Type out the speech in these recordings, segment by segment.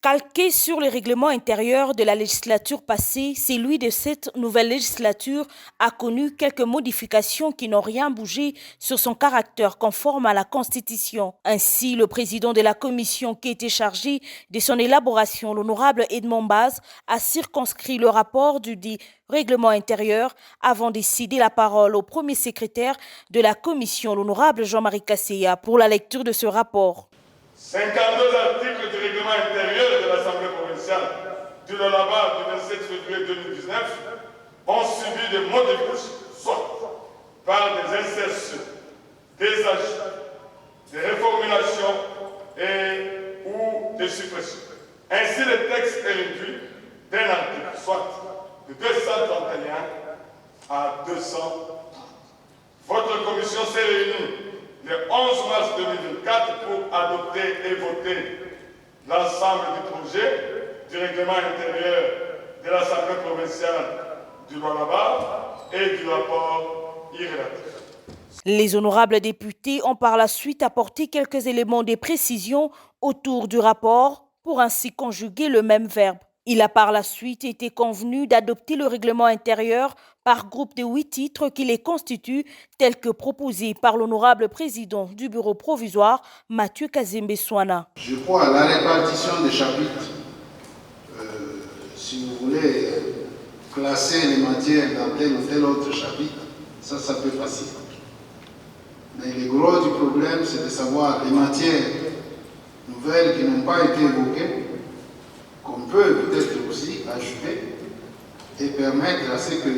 Calqué sur les règlements intérieurs de la législature passée, celui de cette nouvelle législature a connu quelques modifications qui n'ont rien bougé sur son caractère conforme à la Constitution. Ainsi, le président de la commission qui était chargé de son élaboration, l'honorable Edmond Baz, a circonscrit le rapport du dit règlement intérieur avant de céder la parole au premier secrétaire de la commission, l'honorable Jean-Marie Kasseya, pour la lecture de ce rapport. 52 articles du règlement intérieur de l'Assemblée provinciale du Lualaba du 27 février 2019 ont subi des modifications, soit par des insertions, des ajouts, des reformulations ou des suppressions. Ainsi, le texte est réduit d'un article, soit de 231 à 230. Votre commission s'est réunie le 11 mars 2024 pour adopter et voter l'ensemble du projet du règlement intérieur de l'Assemblée provinciale du Lualaba et du rapport irrélatif. Les honorables députés ont par la suite apporté quelques éléments de précision autour du rapport pour ainsi conjuguer le même verbe. Il a par la suite été convenu d'adopter le règlement intérieur par groupe de 8 titres qui les constituent, tels que proposés par l'honorable président du bureau provisoire, Mathieu Kazembe Swana. Je crois à la répartition des chapitres. Si vous voulez classer les matières dans tel ou tel autre chapitre, ça peut passer. Mais le gros du problème, c'est de savoir les matières nouvelles qui n'ont pas été évoquées, qu'on peut peut-être aussi ajouter et permettre à ce que,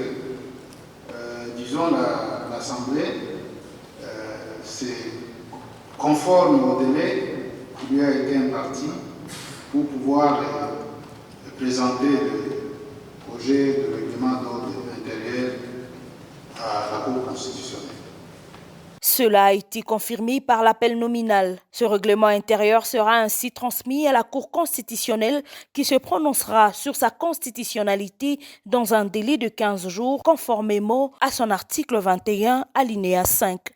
disons, l'Assemblée se conforme au délai qui lui a été imparti pour pouvoir présenter le projet de règlement d'ordre intérieur à la Cour constitutionnelle. Cela a été confirmé par l'appel nominal. Ce règlement intérieur sera ainsi transmis à la Cour constitutionnelle qui se prononcera sur sa constitutionnalité dans un délai de 15 jours conformément à son article 21, alinéa 5.